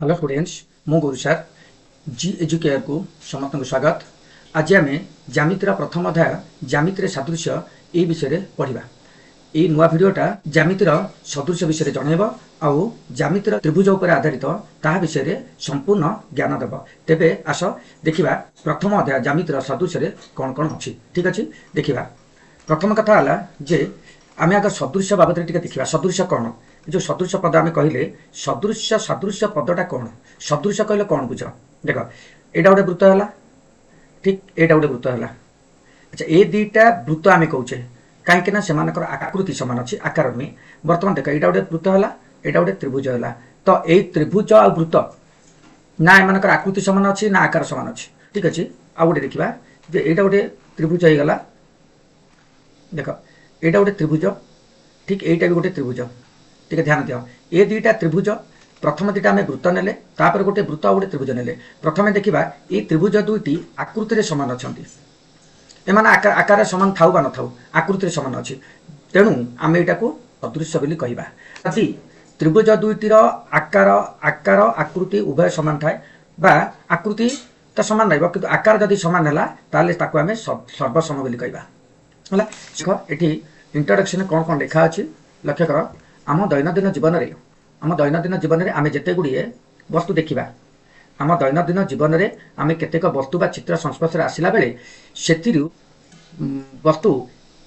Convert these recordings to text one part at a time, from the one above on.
Hello students मु गुरु sir जी educare को समस्त को स्वागत। आज आम ज्यामितिर प्रथम अध्याय ज्यामितिर सादृश्य ये विषय पढ़ा। ये नुआ भिडटा ज्यामितिर सदृश्य विषय जनइब आउ ज्यामितिर त्रिभुज उपर आधारित ता विषय संपूर्ण ज्ञान देव। तेबे आस देखा प्रथम अध्याय ज्यामितिर सदृश्य कौन कौन अच्छी। ठीक अच्छे देखा। प्रथम कथा है जे आम आग सदृश्य बाबद देखा। सदृश्य कौन जो सदृश पद आम कहले सदृश सादृश्य पदटा कौन सदृश कहले कौन बुझ देख एटा गोटे वृत्त है। ठीक एटा गोटे वृत्त है। अच्छा ये दुईटा वृत्त आम कहे कहीं से आकृति सामान अच्छी आकार नुहे। बर्तमान देख एटा गोटे वृत्त है एटा गोटे त्रिभुज है। तो यही त्रिभुज आ वृत्त ना एम आकृति सामान अच्छी ना आकार सामान अच्छी। ठीक अच्छे आउ गोटे देखा जे एटा गोटे त्रिभुज हो गला। देख एटा गोटे त्रिभुज। ठीक एटा भी गोटे त्रिभुज। ठीक ध्यान दियो ये दुईटा त्रिभुज प्रथम दुईटा आम वृत्त नेले तापर गोटे वृत्त आ गोटे त्रिभुज नेले। प्रथम देखा ये त्रिभुज दुईटी आकृति सामान अच्छा एम आकार सामान थाऊ बा न थाऊ आकृति सामान अच्छी तेणु आम यहाँ को सदृश्य बोली कहवा। यदि त्रिभुज दुईटीर आकार आकार आकृति उभय सामान थाए बा आकृति तो सामान रही कि आकार जदि सामान है ताले ताको आम सर्वसम बोली कहवा है। देख ये इंट्रोडक्शन कौन कौन लिखा अच्छी लक्ष्य कर। आम दैनंदिन जीवन में आम जिते गुड़िए वस्तु देखा आम दैनंदिन जीवन में आम केतेक वस्तु बा चित्र संस्पर्श आसला बेले से वस्तु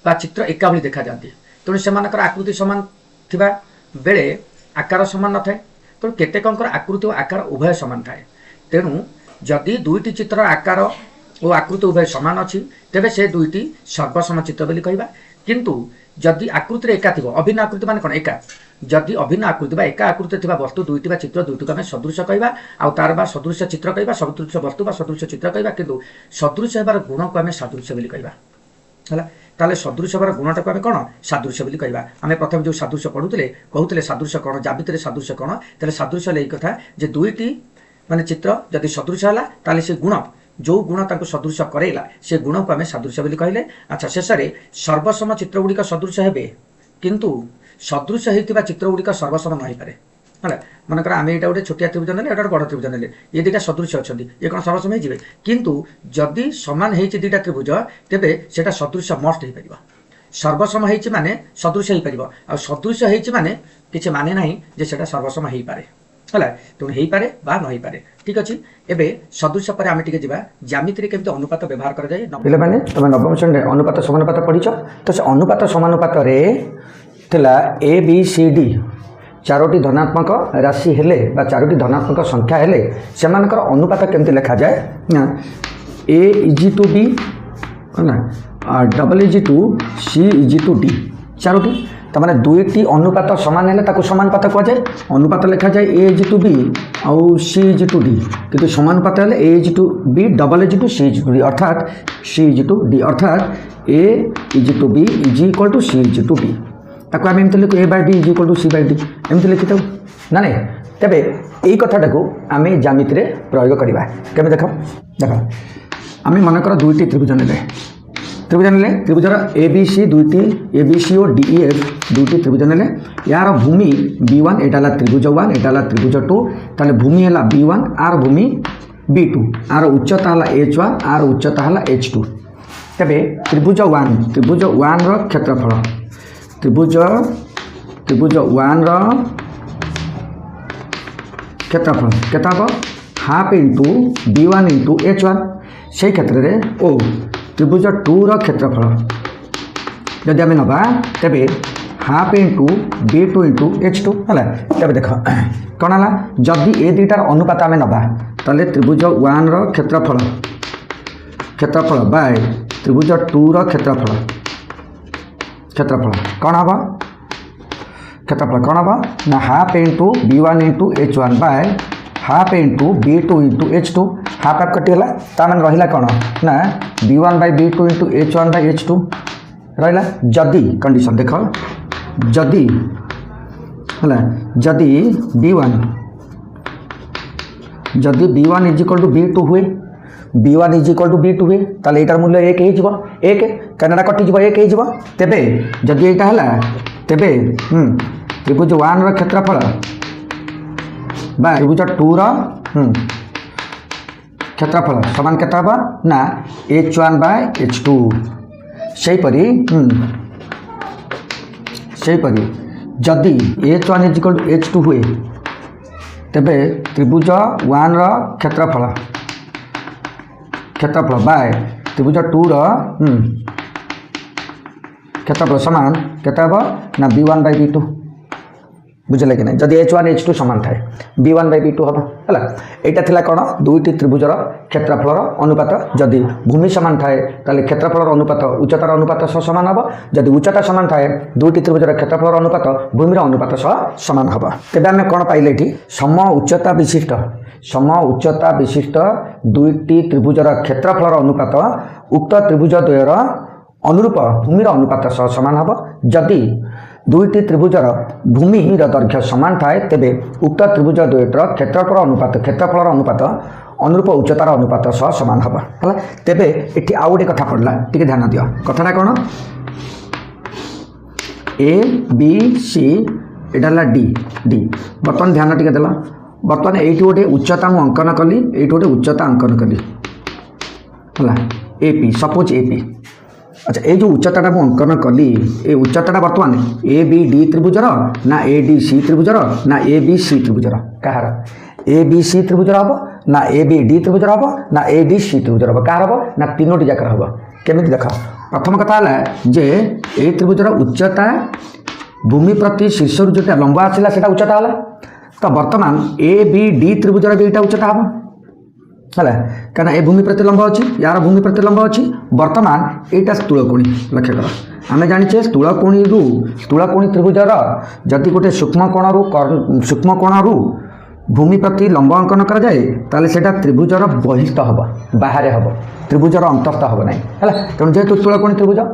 बा चित्र एका भली देखा जाती। तेणु से आकृति सामान थिबा बेले आकार सामान न थाए। तेणु केतेकंकर आकृति और आकार उभय सामान थाए। तेणु जदि दुईटी चित्र आकार और आकृति उभय सामान अच्छी तेबे से दुईटी सर्वसम चित्र बोली कहवा। किंतु जदि आकृति एका थी अभिन्न आकृति मान कौन एका जदि अभिन्न आकृति एका आकृति थी वस्तु दुईटी बा चित्र दुईटी को आम सदृश कहवा आउ तार बा सदृश चित्र कहवा सदृश वस्तु बा सदृश चित्र कहवा। किंतु सदृश होबार गुण को आम सादृश्य बोली कहवा है। ताले सदृश होबार गुणटा को आम कौन सादृश्य बोली कहवा। आम प्रथम जो सादृश्य पढ़ुले कहते सादृश्य कौन ज्यामितिर सादृश्य कौन तेरे सादृश्य ले कथा जे दुईटी माने चित्र जदि सदृश है ताले से गुण जो गुण ताको सदृश करेला से गुण को आम सादृश्य बोली कहले। अच्छा शेष में सर्वसम चित्र गुड़िक सदृश हे किंतु सदृश होता चित्र गुड़िक सर्वसम न पारे है। मनकर आम यहाँ गोटे छोटिया त्रिभुज ने गोटे बड़ त्रिभुज ने ये दुटा सदृश अच्छा ये कौन सर्वसम हो किंतु जदि सामान हो दुटा त्रिभुज तेरे से सदृश मस्ट हो पार सर्वसम हो माने सदृश हो पार आ सदृश हो माने किसी माने ना जे से सर्वसम हो पारे है। तेणु हो पारे बा न हो पारे। ठीक अच्छे एबे सदृश पर आम टे जा ज्यामिति केमती अनुपात व्यवहार कर जाए। पे मैंने तुम नवम श्रेणी अनुपात समानुपात पढ़ीच तो से अनुपात समानुपात ए बी सी डी चारोटी धनात्मक राशि हेले बा चारोटी धनात्मक संख्या हेले सेमानकर अनुपात केमती लिखा जाए ना ए इजी टू बी है double is to C is to D चारोटी तो मैंने दुईटी अनुपात सामान है समानुपात कहुए अनुपात लिखा जाए ए इज टू बी आउ सी इज टू डी किंतु समानुपात है A is to B double is to C is to D अर्थात सी इज टू डी अर्थात A is to B is equal to C is to D ताको आम एमती लिखु A by B is equal to C by D एमती लिखि था ना नहीं। तेबे यही कथाटा को आम ज्यामिति प्रयोग करवा केमे देख देख आम मनकर दुईटी त्रिभुज ने त्रिभुज ने त्रिभुजर ए बी सी दुईटी ए बी सी और डी ई एफ दुईटी त्रिभुज ने यार भूमि B1 एटा त्रिभुज 1 एटा त्रिभुज 2 ताले भूमि है B1 are Bhumi B2 are उच्चता है H1 आर उच्चता है H2। तेबे त्रिभुज 1 रो क्षेत्रफल त्रिभुज 1 रो क्षेत्रफल केता हम half into B1 into H1 से क्षेत्र में ओ त्रिभुज 2 रो क्षेत्रफल जदि आम नवा तेबे half into B2 into H2 है। तेज देख कौन है जदि ए दुईटार अनुपात आम नवा ताले त्रिभुज 1 रो क्षेत्रफल बाय त्रिभुज 2 रो क्षेत्रफल कौन हम क्षेत्रफल कौन हम ना half into B1 into H1 by half into B2 into H2 half half कटिगला तान रहा कौन ना B1 bye B2 into H1 bye H2 रहा। जदि कंडीशन देख जदि है जदि B1 is equal to B2 हुए B1 is equal to B2 हुए ताले एटार मूल्य 1 हो 1 कनाडा कटिज 1 हो तेबे जदि यहाँ है तेबे त्रिभुज 1 रो क्षेत्रफल बाय त्रिभुज 2 रो क्षेत्रफल समान केते हबो ना h1 बाय h2 सेहीपरि जदि h1 h2 हुए तेबे त्रिभुज 1 रो क्षेत्रफल बाय त्रिभुज 2 रो क्षेत्रफल समान केते हबो ना b1 बाय b2 बुझले कि नहीं जदि h1 h2 समान थाए b1 बाय b2 हबो हला एटा थिला कोन दुईटी त्रिभुजर क्षेत्रफलर अनुपात जदि भूमि समान थाए ताले क्षेत्रफलर अनुपात उच्चतार अनुपात सह समान हबो जदि उच्चता समान थाए दुईटी त्रिभुजर क्षेत्रफलर अनुपात भूमिर अनुपात सह समान हबो तेबे हम कोन पाइले एठी सम उच्चता विशिष्ट दुईटी त्रिभुजर क्षेत्रफलर अनुपात उक्त त्रिभुज द्वयर अनुरूप भूमिर अनुपात सह समान हबो जदि दुईटी त्रिभुजर भूमिर दैर्घ्य समान थाए तेबे उक्त त्रिभुज द्वयटर क्षेत्रफलर अनुपात अनुरूप उच्चतार अनुपात सह समान हबो हला तेबे एठी आ गोटे कथा पड़ला टिके ध्यान दियो कथाटा कोन ए बी सी एटा ला डी बर्तमान ध्यान टिके देला बर्तमान एठी गोटे उच्चता मु अंकन कली एठी गोटे उच्चता अंकन कली हला एपी सपोज एपी अच्छा ये जो उच्चताटा मु अंकन कली ए उच्चताटा बर्तमान ए बी डी त्रिभुजर ना ए डी सी त्रिभुजर ना ए बी सी त्रिभुजर कहार ए बी सी त्रिभुजर हबो ना ए बी डी त्रिभुजर हबो ना ए डी सी त्रिभुजर हबो कहार हबो ना तीनोटी जाकर हबो केमिति देख प्रथम कथा हला जे ए त्रिभुजर उच्चता भूमि प्रति शीर्षरु जोटा लंब आसिला सेटा उच्चता हला तो वर्तमान ए बी डी त्रिभुजर भी एटा उच्चता हबो हला कहना ए भूमि प्रति लंब अच्छी यार भूमि प्रति लंब अच्छी वर्तमान एटा स्थूलकोणी लक्ष्य कर आम जाने स्थूलकोणी त्रिभुजर जदि गोटे सूक्ष्म कोणरू भूमि प्रति लंब अंकन कर जाए ताले सेटा त्रिभुजर बहिस्थ हम बाहर हम त्रिभुजर अंतस्थ हम ना है तेणु जेहेतु स्थूलकोणी त्रिभुज है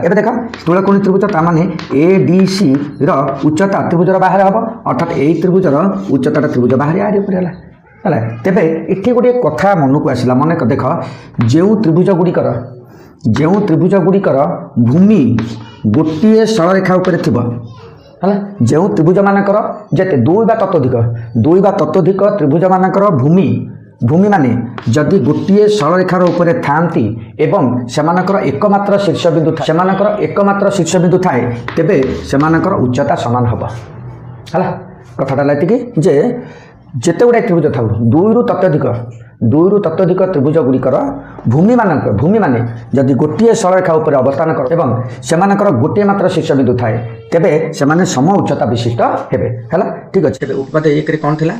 ए देख स्थूलकोणी त्रिभुज ताने ए डी सी उच्चता त्रिभुजर बाहर हम अर्थात यही त्रिभुजर उच्चता त्रिभुज बाहर आगे है है तेरे ये गोटे कथा मन को आसला मन देख जो त्रिभुज गुड़िकर भूमि गोटे सरलरेखा है जो त्रिभुज मानकर जिते दुई बा ततोधिक त्रिभुज मानकर भूमि माने जदि गोटे सरलरेखार उपरे थांती एवं सेमानकर एकमात्र शीर्ष बिंदु थाए तेबे सेमानकर उच्चता समान हबो हला कथाटा लाइति जे जेते गुडा त्रिभुज था दुई तत्वधिक त्रिभुज गुड़िकर भूमि माने जदि गोटे सरलरेखा उपर अवस्थान कर एवं सेमानकर गोटे मात्र शीर्ष बिंदु थाए तेबे सेमाने सम उच्चता विशिष्ट हेबे हला ठीक अछि तेबे उपपाद 1 रे कोन थिला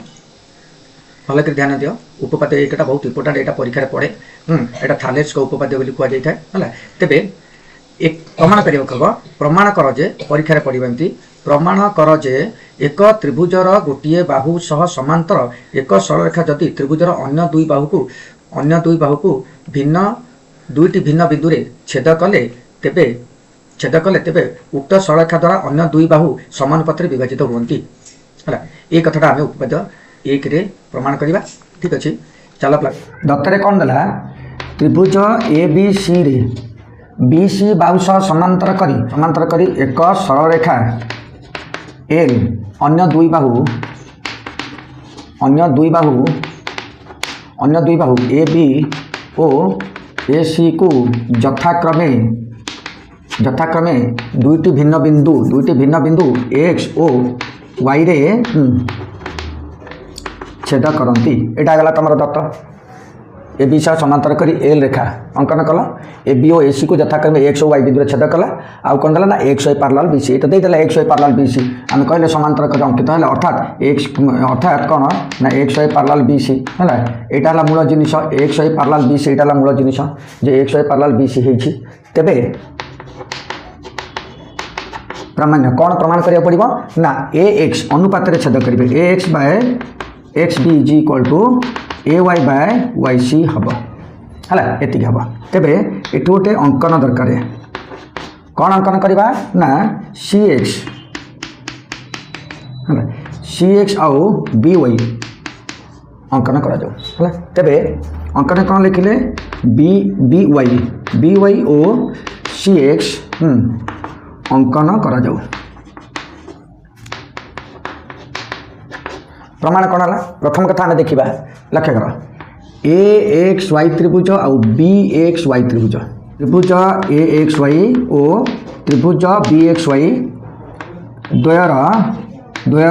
भले कर ध्यान दियो उपपाद 1 टा बहुत इंपोर्टेंट एटा परीक्षा रे पड़े एटा थालेस को उपपाद बोली कुआ जाय थाए हला तेबे एक प्रमाण करियो कहबो प्रमाण कर जे परीक्षा रे पड़िबंती प्रमाण कर जे एक त्रिभुजर गोटे बाहु सह समांतर एक सरलरेखा जदि त्रिभुजर अन्य दुई बाहु को भिन्न दुईटी भिन्न बिंदु रे छेद कले तेबे उक्त सरलरेखा द्वारा अन्य दुई बाहु समानुपात रे विभाजित होती है ये कथाटा आम उपपाद 1 रे प्रमाण करवा ठीक अच्छे चल दत्तरे कौन देला त्रिभुज ए बी सी रे बी सी बाहु सह समांतर करी एक सरलरेखा एल अन्य दुई बाहु A B O A C को यथाक्रमे दुईटी भिन्न बिंदु एक्स ओ वाई रे छेद करती एटा गला तुम दत्त ए बी सह समांतर करी एल रेखा अंकन कल A B O A C को यथाक्रमे एक्स ओ वाई बिंदु छेद कला आउ कौन देला ना एक्स वाई पार्लाल बी सी ये देला एक्स वाई पार्लाल बी सी आम कहले समांतर कर अंकित है अर्थात कौन ना X Y parallel B C है यहाँ है मूल जिनिस एक्स वाई पार्लाल बी सी यहाँ मूल जिनिस जे एक्स वाई पार्लाल बी सी होती तेबे प्रामाण्य कौन प्रमाण करिया पड़िबो ना ए एक्स अनुपात रे छेद करिवे A X by X B is equal to A Y by Y C हम है एति हम तेबे एटू गोटे अंकन दरकार कौन अंकन करवा ना सी एक्स आउ बी वाई अंकन करा जाऊ है तेबे अंकन कौन लिखिले बी वाई ओ सी एक्स अंकन करा जाऊ प्रमाण कौन है प्रथम कथा आम देखा लक्ष्य कर ए एक्स वाई त्रिभुज आउ बी एक्स वाई त्रिभुज त्रिभुज ए एक्स वाई और त्रिभुज बी एक्स वाई द्वयर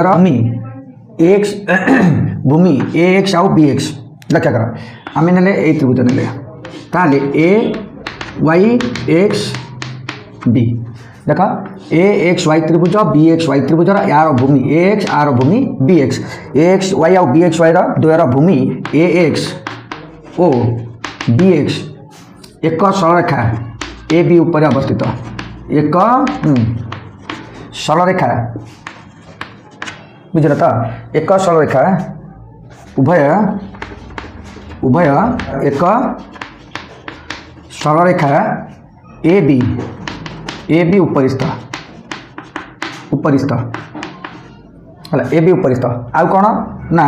भूमि एक्स भूमि ए एक्स आउ बी एक्स लक्ष्य कर आम ने त्रिभुज ने ताले ए वाई एक्स बी देख ए एक्स वाई त्रिभुज बी एक्स वाई त्रिभुज यार भूमि ए एक्स आर भूमि बी एक्स वाई आउ बी एक्स वाई द्वयर भूमि ए एक्स ओ बी एक्स एक सरलरेखा ए बी उपर अवस्थित एक सरलरेखा बुझल तो एक सरलरेखा उभय उभय एक सरलरेखा ए बी उपरिस्थ है ए बी उपरिस्थ आउ कौन ना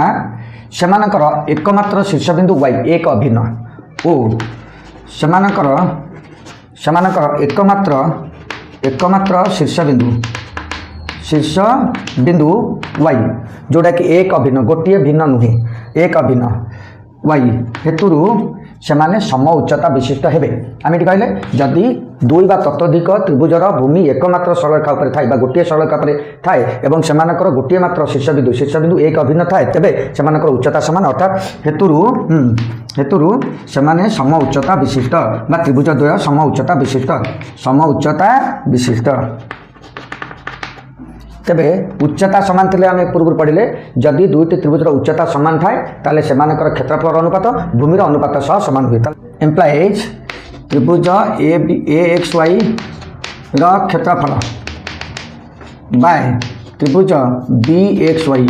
सेमानकर एकमात्र शीर्षबिंदु वाई एक अभिन्न ओ सेमानकर एकमात्र शीर्षबिंदु वाई जोटा कि एक अभिन्न गोटे भिन्न नुहे एक अभिन्न वाई हेतु सेमाने सम उच्चता विशिष्ट हेबे आम ये कहले जदि दुई बा ततोधिक त्रिभुजर भूमि एकमात्र सरलरेखा उपर थाए गोटे सरलरेखा उपर थाए एवं सेमानकर गोटे मात्र शीर्षबिंदु एक अभिन्न थाए तेबे सेमानकर उच्चता समान अर्थात हेतुरु सेमाने सम उच्चता विशिष्ट बा त्रिभुज द्वय सम उच्चता विशिष्ट तेबे उच्चता समान थे आम पूर्व पढ़ले जदि दुईटी त्रिभुजर उच्चता समान थाए ताले सेमानकर क्षेत्रफल अनुपात भूमिर अनुपात सह समान हुए एम्प्लाइज त्रिभुज ए एक्स वाई क्षेत्रफल बाय त्रिभुज बी एक्स वाई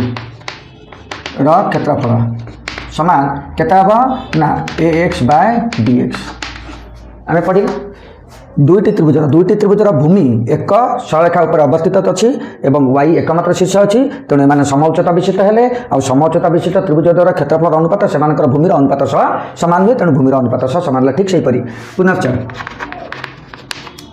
क्षेत्रफल समान केता हम ना A X by B x आम पढ़ी दुईटी त्रिभुजर भूमि एक सरलरेखा उपर अवस्थित अच्छी एवं वाई एकमात्र शीर्ष अच्छी तेणु एम सम उच्चता विशिष्ट हेले आ सम उच्चता विशिष्ट त्रिभुज द्वारा क्षेत्रफल अनुपात से भूमिर अनुपात सह समान हुए तेणु भूमिर अनुपात सह समान ठीक से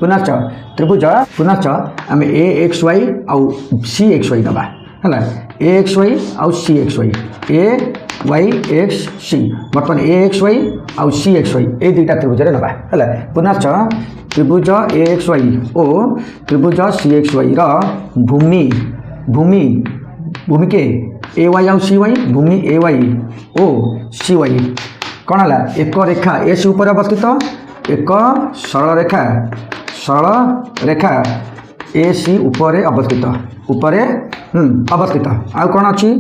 पुनश्च त्रिभुज पुनश्च आम ए एक्स वाई आउ सी एक्स वाई दबा है ए एक्स वाई आउ सी एक्स वाई ए वाई एक्स सी बर्तमान ए एक्स वाई आउ सी एक्स वाई ये दुईटा त्रिभुज नवा है पुनश्च त्रिभुज ए एक्स वाई और त्रिभुज सी एक्स वाई भूमि भूमि भूमि के ए वाई आउ सी वाई भूमि ए वाई ओ सी वाई कौन है एक रेखा ए सी उपर अवस्थित एक सरल रेखा ए सी उपर अवस्थित आउ कौन अच्छी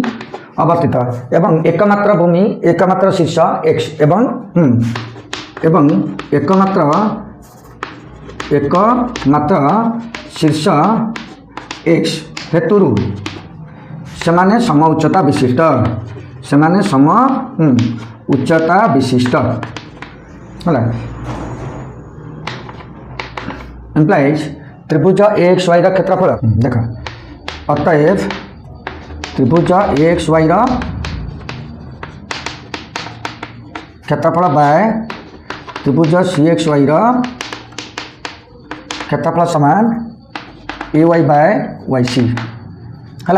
अवस्थित एवं एकमात्र भूमि एकमात्र शीर्ष एक्स एवं एकमात्र शीर्ष एक्स हेतु सेमाने सम उच्चता विशिष्ट है एम्प्लाइज त्रिभुज एक्स वाई क्षेत्रफल देख अतएव त्रिभुज एक्स वाई क्षेत्रफल बाय त्रिभुज सी एक्स वाई क्षेत्रफल समान ए वाई बाय वाई सी है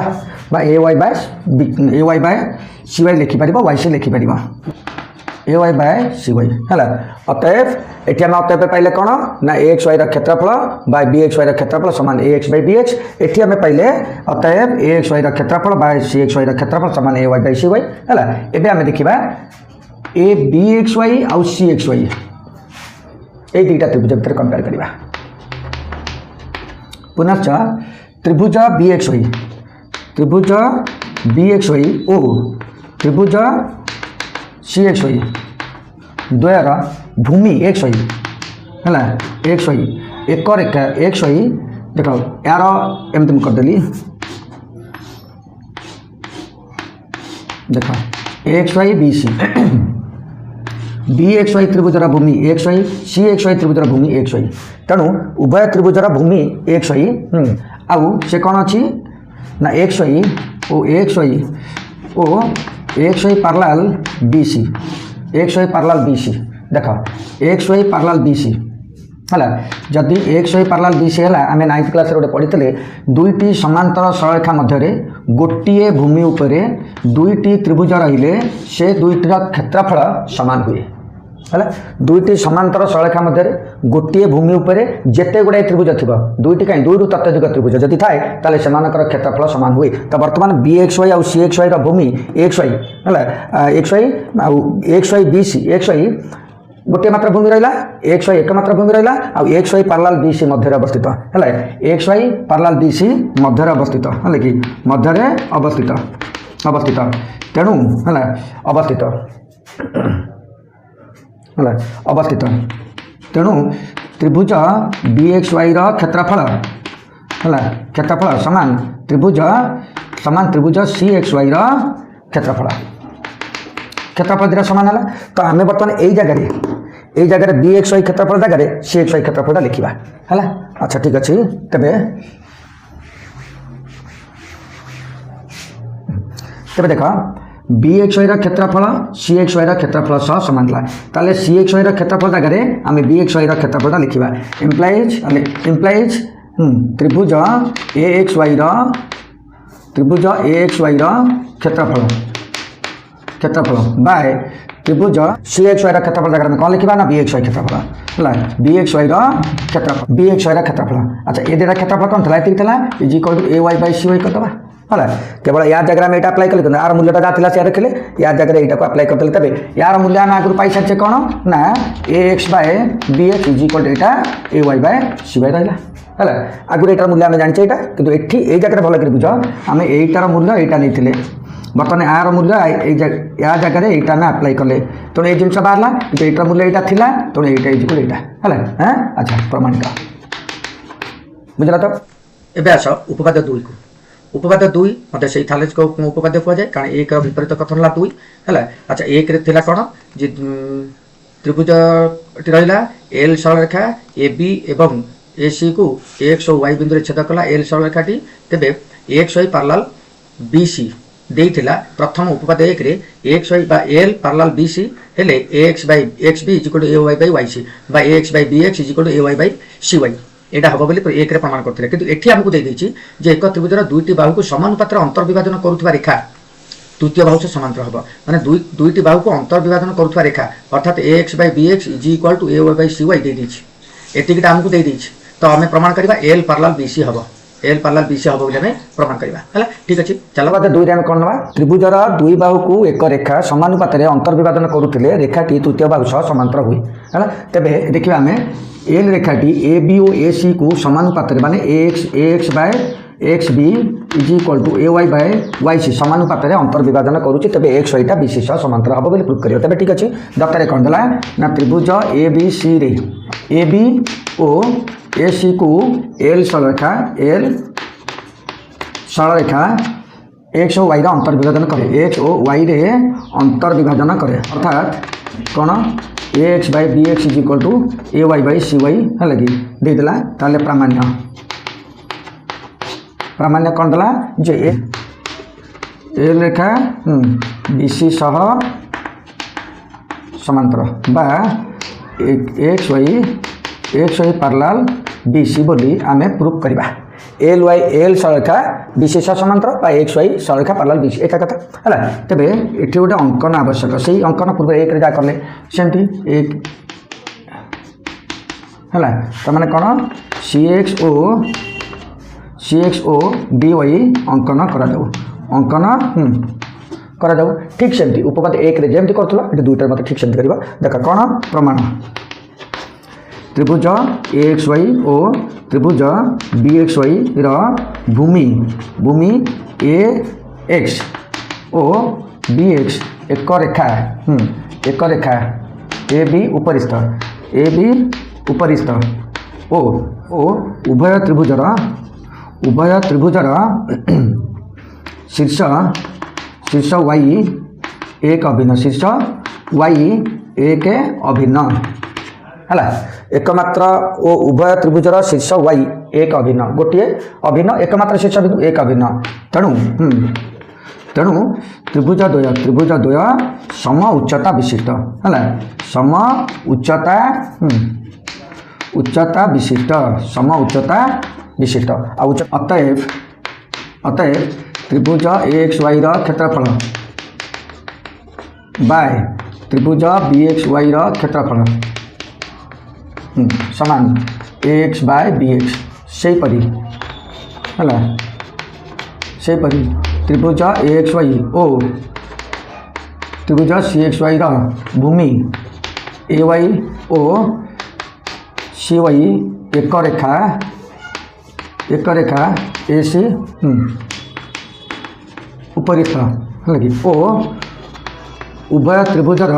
A Y by C Y लिखिपर Y C लिखिपर A Y by C Y है अतएव ये आम अतएव पाइले कौन ना ए एक्स वाई क्षेत्रफल बाय बी एक्स वाई क्षेत्रफल समान ए एक्स बाय बी एक्स ये आम पाइले अतएव ए एक्स वाई क्षेत्रफल बाय सी एक्स वाई क्षेत्रफल समान A Y by C Y है एवं आम देखा ए बी एक्स वाई आउ सी एक्स वाई ये दुईटा त्रिभुज भितर कंपेयर करवा पुनश्च त्रिभुज बी एक्स वाई ओ त्रिभुज सी एक्स वाई द्वयर भूमि एक्स वाई है एक्स वाई एक रेखा एक्स वाई देख यार एमती मुझे करदेली देख X Y B C B X Y त्रिभुजर भूमि X Y C X Y त्रिभुजर भूमि एक्स वाई तेणु उभय त्रिभुजर भूमि एक्स वाई आउ से कौन अच्छी ना एक्स वाई ओ X Y parallel B C X Y parallel B C देख X Y parallel B C है जदि X Y parallel B C है आम 9th क्लास गोटे पढ़ी दुईटी समांतर सरलरेखा मध्य गोटे भूमि उपरे दुईटी त्रिभुज रहिले से दुईटर क्षेत्रफल समान हुए है दुईटी समांतर सरलेखा मध्य गोटे भूमि उपरे जेते गुड़ाई त्रिभुज थी दुईटी कहीं दुई तत्वाधिक त्रिभुज जदि थाए ताले सेमानकर क्षेत्रफल समान हुए तो बर्तमान बी एक्स वाई आउ सी एक्स वाई भूमि एक्स वाई है X Y B C X Y गोटे मात्र भूमि रहा एक्स वाई एक मात्र भूमि रहा आउ एक्स वाई पार्लाल बी सी मध्य अवस्थित है एक्स वाई पार्लाल बी सी मध्य अवस्थित है कि मध्य अवस्थित अवस्थित तेणु है अवस्थित है अवस्थित तेणु त्रिभुज बी एक्स वाई क्षेत्रफल है क्षेत्रफल समान त्रिभुज सी एक्स वाई क्षेत्रफल क्षेत्रफल दुटा सामान है तो आम बर्तमान यही जगह बी एक्स वाई क्षेत्रफल जगह सी एक्स वाई क्षेत्रफल लिखा है। अच्छा ठीक अच्छे तेरे तेरे देख बी एक्स वाई क्षेत्रफल सी एक्स वाई क्षेत्रफल सह सामान ताले सी एक्स वाई क्षेत्रफल जगह आम बी एक्स वाई क्षेत्रफल लिखा इम्प्लाइज त्रिभुज ए एक्स वाई क्षेत्रफल क्षेत्रफल बाय त्रिभुज सी एक्स वाई क्षेत्रफल जगह कौन लिखा ना बी एक्स वाई क्षेत्रफल है बी एक्स वाई क्षेत्रफल बी एक्स वाई क्षेत्रफल। अच्छा ये दुटा क्षेत्रफल कौन था ये is equal to A Y by C Y करदे है केवल यार जगह में यहाँ अप्लाई कले यार मूल्यटा जहाँ था रखिले यार जगह यहाँ अप्लाई करदे तब यार मूल्य आम आगुरी पाई सारी कौन ना A X by B X is equal to यहाँ A Y by C Y रहा है आगुरी यार मूल्य आम जाने यहाँ कितु ये जगह भल कर बुझ आम यहीटार मूल्य यहाँ नहीं बर्तमान यार मूल्य या जगह यहाँ आम अप्लाई कले तेणु ये जिन बाहर कि यार मूल्य यहाँ था तेणु यहाँ इज इक्वल यहाँ है। अच्छा प्रमाणित बुझला तो एवं आस उपपाद्य 2 को उपपाद्य 2 मत से थालेज को उपपाद्य कहुए कारण एक विपरीत कथन है 2 है। अच्छा एक कौन जी त्रिभुज रहा एल सरलरेखा ए बी एवं ए सी को एक्स और वाई बिंदु छेद कला एल सरलरेखाटी तेरे X Y parallel B C देइथिला प्रथम उपपाद्य 1 रे एक्स वाई बा एल पार्लाल बी सी हेले X by X B is equal to A Y by Y C बा X by B X is equal to A Y by C Y यहाँ हम बोली एक प्रमाण करते किंतु एठी आमको दे देछि जे एक त्रिभुजर दुईटी बाहु को समानुपातर अंतर्विभाजन करुवा रेखा तृतीय बाहु से समांतर हम माने दुईटी बाहु को अंतर्विभाजन करुवा रेखा अर्थात X by B X is equal to A Y by C Y दे देछि एतिकिटा आमको दे देछि तो आम प्रमाण करवा एल पार्लाल बी सी हम एल पार्लाल बी सी हम बोली आम प्रमाण करवा है। ठीक अच्छे चलो बात 2 आम कौन ना त्रिभुजर दुई बाहु को एक रेखा समानुपातर अंतर्विभाजन करुले रेखाटी तृतीय बाहु सह समांतर हुए है तेरे देखिए आम एल रेखाटी ए बी और ए सी को समानुपातर माने X by X B is equal to A Y by Y C समानुपातर अंतर्विभाजन करुच्ची तेरे एक्स वाईटा बी सी सह समांतर हम बोली प्रूफ करें तेरे ठीक अच्छे दत्तारे कौन देला ना त्रिभुज ए बी सी रे ए बी और ए सी को एल सरलरेखा एक्स और वाई अंतर्विभाजन करे एक्स और वाई रे अंतर्विभाजन करे अर्थात कौन A X by B X is equal to A Y by C Y है कि देदेला ताले प्रामाण्य कौन देला जे एल रेखा बी सी सह समांतर बा X Y parallel B C बोली आम प्रूफ करवा एल वाई एल सरलरेखा बी सी सह समांतर बा एक्स वाई सरलरेखा पार्लाल बी सी एक कथा है तेरे ये गोटे अंकन आवश्यक से अंकन पूर्व एक जहाँ कले सेमती एक है तो मैंने कौन सी एक्स ओ बी वाई अंकन करा जाऊ ठीक सेमती उपपाद्य 1 रे जेमती करथुला एटी दुईटा मत ठीक सेमती करबा देखा कौन प्रमाण त्रिभुज ए एक्स वाई और त्रिभुज B X Y Bhumi A X ओ बी एक्स एक रेखा ए बी उपरिस्थ ओ उभय त्रिभुजर शीर्ष वाई एक अभिन्न शीर्ष वाई एक अभिन्न है एकमात्र ओ उभय त्रिभुजर शीर्ष वाई एक अभिन्न गोटे अभिन्न एकमात्र शीर्ष बिंदु एक अभिन्न तेणु त्रिभुज द्वय सम उच्चता विशिष्ट है सम उच्चता विशिष्ट सम उच्चता विशिष्ट अतएव त्रिभुज एक्स वाई क्षेत्रफल बाय त्रिभुज बी एक्स वाई क्षेत्रफल समान एक्स बाय बी एक्स से परी है से परी त्रिभुज एक्स वाई ओ त्रिभुज सी एक्स वाई भूमि ए वाई ओ सी वाई एक रेखा ए सी उपरिस्थ है कि ओ उभय त्रिभुजर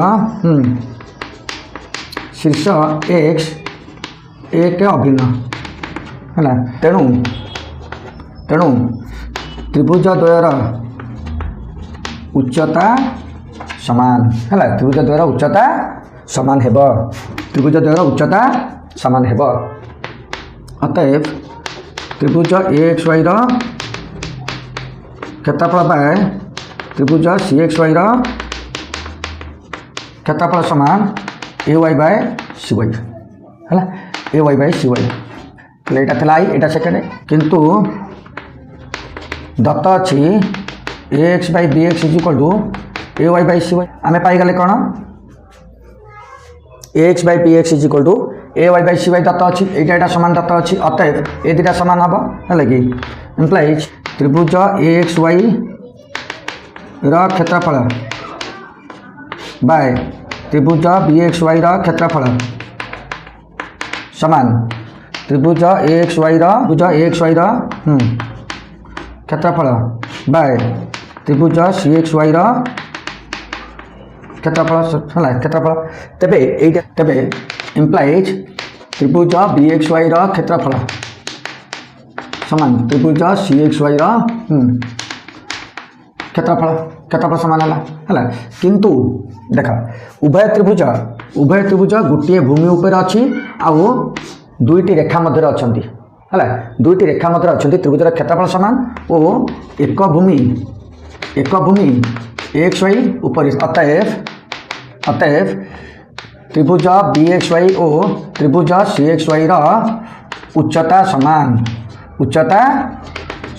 शीर्ष एक्स एक अभिन्न है तेणु तेणु त्रिभुज द्वयर उच्चता समान है त्रिभुज द्वयर उच्चता समान हेब त्रिभुज द्वयर उच्चता समान हेब अतएव त्रिभुज एक्स वाई क्षेत्रफल बाय त्रिभुज सी एक्स वाई क्षेत्रफल समान A Y by C Y है A Y by C Y यहाँ था आई यहाँ सेकेंड किंतु दत्त अच्छी A X by B X is equal to A Y by C Y आम पाईगले कौन A X by B X is equal to A Y by C Y दत्त अच्छी यहाँ सामान दत्त अच्छी अतएव ए दुटा सामान हम है कि इम्प्लाइज त्रिभुज ए एक्स वाई क्षेत्रफल बाय त्रिभुज बी एक्स वाई क्षेत्रफल समान त्रिभुज ए एक्स वाई क्षेत्रफल बाय त्रिभुज सी एक्स वाई क्षेत्रफल है क्षेत्रफल तेबे इम्प्लाइज त्रिभुज बी एक्स वाई क्षेत्रफल समान त्रिभुज सी एक्स वाई क्षेत्रफल समान है किंतु देख उभय त्रिभुज गोटे भूमि उपर अच्छी आउ दुईटी रेखा मध्य अच्छा है दुईटी रेखा मध्य अच्छा त्रिभुजर क्षेत्रफल समान और एक भूमि एक्स वाई उपर अतएव त्रिभुज बी एक्स वाई और त्रिभुज सी एक्स वाई उच्चता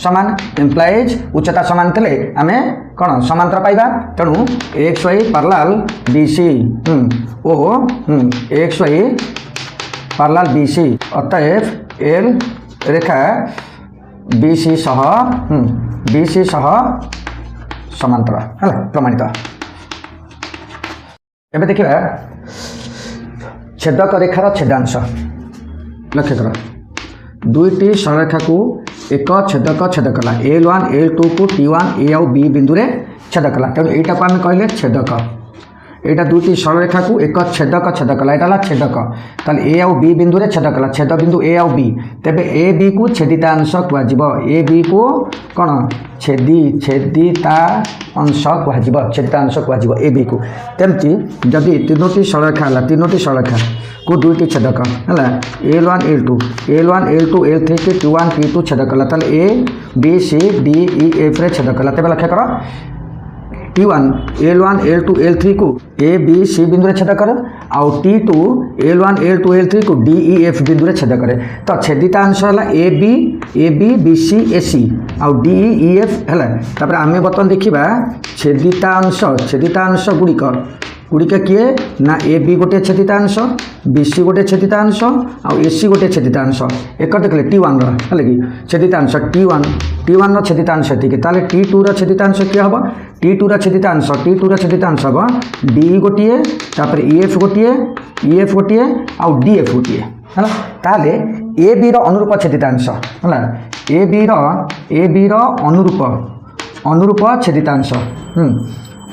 समान इम्प्लाइज उच्चता समान थे आम कौन समांतर पाइबा तेणु X Y parallel B C ओ X Y parallel B C अतएव एल रेखा बी सी सह समांतर है प्रमाणित एवं देखा छेदक रेखार छेदांश लक्ष्य कर दुईटी सरलरेखा को एक छेद कला L1 L2 को T1 A और B बिंदु रे छेद कला तेणु यहाँ को आम कहले छेदक यहाँ दुईटी सरलरेखा को एक छेद कला यहाँ छेदक ताले ए आउ बी बिंदु रे छेद कला छेद बिंदु ए आउ बी तेबे ए बी को छेदितांश कह ए बी को कौन छेदिता अंश कह छेदितांश कह ए बी को तेमती जदि तीनोटी सरलरेखा है तीनोटी सरलरेखा को दुईटी छेदक है L1 L2 L3 के T1 T2 छेद कला ताले A B C D E F रे छेद कला तेबे लक्ष्य कर T1 L1 L2 L3 को ए बी सी बिंदु रे छेद करे आउ T2 L1 L2 L3 को डी ई एफ बिंदु रे छेद करे तो छेदितांश है ए बी बी सी ए सी आउ डी ई एफ है आम बर्तमान देखा छेदितांश गुड़िक किए ना ए बी गोटे छेदितांश बी सी गोटे छेदितांश आउ ए सी गोटे छेदितांश एक देखले T1 है कि छेदितांश T1 छेदितांश ये ताले T2 छेदितांश किए हम T2 छेदितांश हम डी गोटे तापर EF गोटे आउ DF गोटे है ताले ए बी अनुरूप छेदितांश है ए बी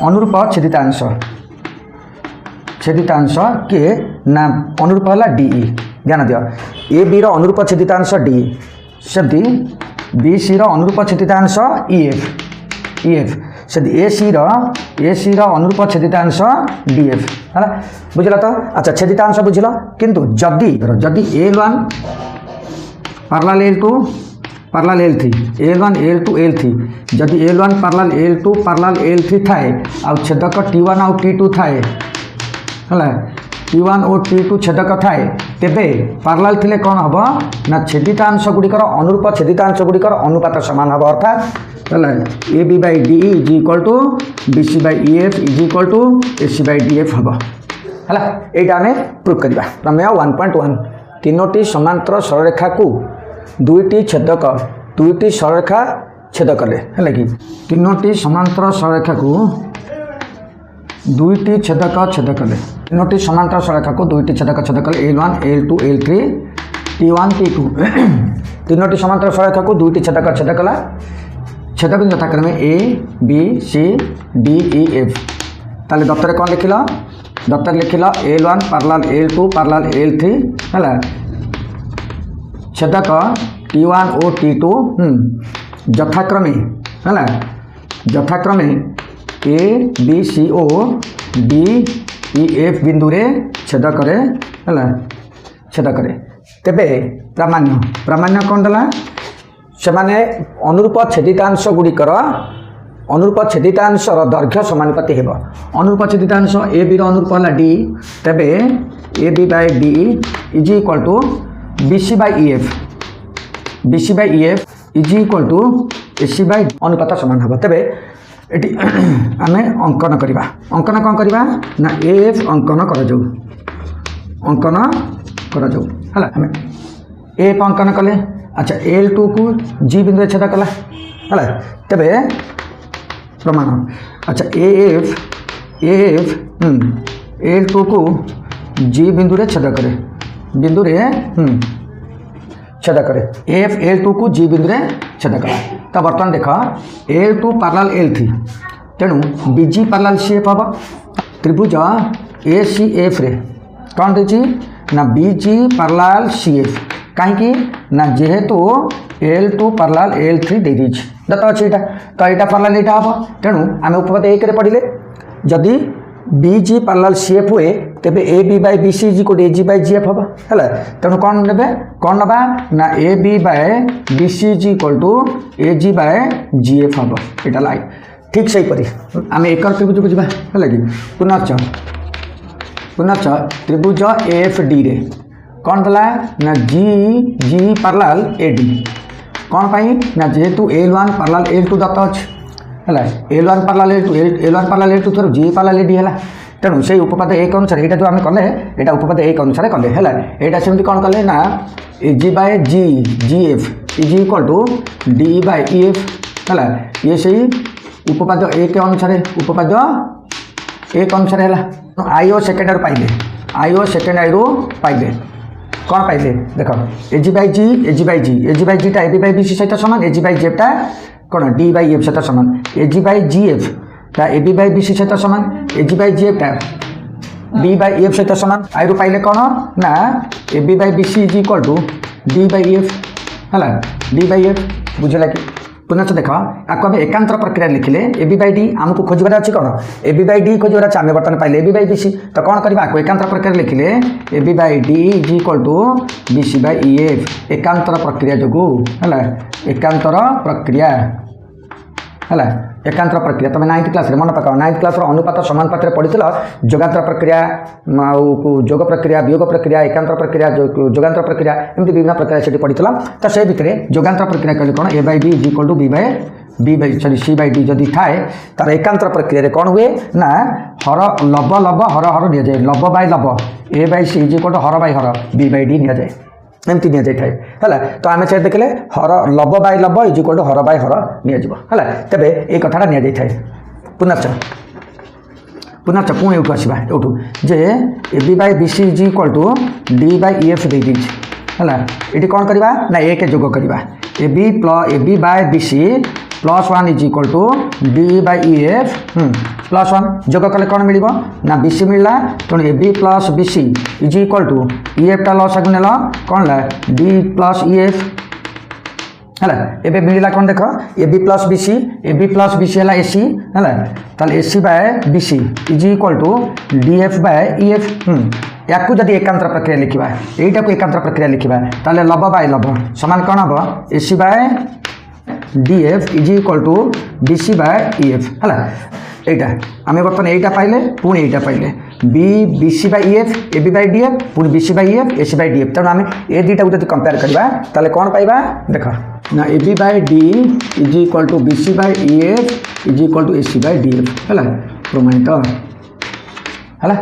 अनुरूप छेदितांश छेदितांश के ना अनुरूप है डीई ध्यान दियो ए बी अनुरूप छेदितांश डी सेमती बी सी अनुरूप छेदितांश EF सेमती ए सी अनुरूप छेदितांश DF है बुझल तो अच्छा छेदितांश बुझल किंतु जदि L1 parallel L2 parallel L3 L1 L2 L3 जदि L1 parallel L2 parallel L3 थाए आ छेदक T1 आउ T2 थाए है T1 और T2 छेदक थाए तेबे पैरेलल थिले कौन हम ना छेदितांश गुड़िकर अनुरूप छेदितांश गुड़िकर अनुपात समान हम अर्थात है A B by D is equal to B C by E F is equal to A C by D F हम है यहाँ आम प्रूफ करवा प्रमेय 1.1 तीनोटी समांतर सरलरेखा को दुईटी छेदक दुईटी सरलरेखा छेद कले है कि तीनोटी समांतर सरलरेखा को दुईटी छेदक छेद कले तीनोटी समांतर सरलरेखा को दुईटी छेदक छेद कले L1 L2 L3 T1 T2 तीनोटी समांतर सरलरेखा को दुईटी छेदक छेद कला छेदक यथाक्रमे A B C D E F ताले दफ्तर कौन लिखिल दफ्तर लिखिल L1 parallel L2 parallel L3 है छेदक T1 और T2 यथाक्रमे है यथाक्रमे A B C O D E F बिंदु रे छेद करे है छेद करे तेबे प्रामाण्य प्रामाण्य कौन देला से माने अनुरूप छेदितांश गुड़िकर अनुरूप छेदितांशर दैर्घ्य समानुपाती हेब अनुरूप छेदितांश ए बी अनुरूप है डी तेबे A B by D is equal to B C by E F B C by E F is equal to A C by अनुपात सामान हम तेबे ये आम अंकन करवा अंकन कौन करवा ना ए एफ अंकन कर है ए एफ अंकन कले अच्छा L2 को G बिंदु छेद कला है तेबे प्रमाण अच्छा AF L2 को G बिंदु रे छेद करे बिंदु रे छेद करे AF L2 को G बिंदु रे छेद कला तो बर्तमान देख L2 पैरेलल L3 तेणु BG पैरेलल CF हम त्रिभुज ACF रे कौन देछि ना BG पैरेलल CF कहीं ना जेहेतु L2 पैरेलल L3 दे दीजिए दत्त अच्छे यहाँ तो यहाँ पैरेलल यहाँ हम तेणु आम उपपाद 1 रे पढ़ले जदि BG पैरेलल CF हुए तेबे AB by BC is equal to AG by GF हम है तेणु कौन ने कौन नवा ना AB by BC is equal to AG by GF हम यहाँ लाइन ठीक से परी आम एक त्रिभुज को जावा है कि पुनश्च त्रिभुज AFD रे कौन देला ना G पैरेलल AD कौन पाई ना जेहेतु L1 पैरेलल L2 दत्त अच्छे है L1 parallel L1 parallel L2 थोड़ा G पैरेलल AD है तेणु से उपपाद 1 अनुसार यहाँ जो आम कले यहाँ उपपाद 1 अनुसार कले है यहाँ सेमती कौन कले ना AG by G F is equal to D by E F है ये सही उपपाद 1 अनुसार उपपाद 1 अनुसार है IO सेकेंड पाइले IO सेकेंड आईरु पाइले कौन पाइले देख AG बाय G टा AB बाय BC सहित सामान AG बाय G टा कौन D बाय F सहित सामान AG बाय GF टा AB बाय BC सहित सामान AG बाय GF टा D बाय F सहित सामान आइरु पाइले कौन ना AB by BC is equal to D by F है D बाय F बुझला कि पुनश्च देख आपको आम एकांतर प्रक्रिया लिखिले AB बाय D आमको खोजबार अच्छी कौन AB बाय D खोजबार अच्छे आम बर्तमान पाइले AB बाय BC तो कौन करवा एकांतर प्रक्रिया लिखिले AB by D is equal to BC by EF एकांतर प्रक्रिया जो है एकांतर प्रक्रिया है एकांतर प्रक्रिया तुम 9th क्लास मन पकाओ 9th क्लास अनुपात समानुपात पढ़ी जोगांतर प्रक्रिया जोग प्रक्रिया वियोग प्रक्रिया एकांतर प्रक्रिया जोगांतर प्रक्रिया एमती विभिन्न प्रक्रिया से पढ़ी तो से भितर जोगांतर प्रक्रिया कहले कौन A by B is equal to C by D जदि थाए तार एकांतर प्रक्रिया कौन हुए ना हर लब लब हर हर नि जाए लब बाय लब A by C is equal to हर बाय हर B बाय D नि जाए एमती नि जाए है तो आम से देखले हर लब बाय लब इज इक्वल टू हर बाय हर नि है तेबे ये कथाटा नि जाए पुनश्च पुणी यूँ आसवा यूँ जे AB by BC is equal to D by EF दे दीजिए है ये कौन करवा ना एक जोग करवा AB by BC +1 is equal to D by EF +1 जोग कले कौन मिल ना BC मिलला तेणु AB plus BC is equal to EF टा लस आगे नेल कौन ला D प्लस EF है एबे मिलला कौन देख AB प्लस BC है AC है ताले AC by BC is equal to DF by EF या जदि एकांतर प्रक्रिया लिखा यहीटा को एकांतर प्रक्रिया लिखा ताले लब बाय लब समान कौन हम AC by DF is equal to BC by EF है এইটা আমি বর্তমান এইটা পাইলে পুଣି এইটা পাইলে B BC by EF AB by DF পুଣି BC by EF AC by DF তেणु आम ए दुईटा जो कंपेयर करवा ताले कौन पाइबा देख ना AB by D is equal to BC by EF is equal to AC by DF है प्रमाणित है।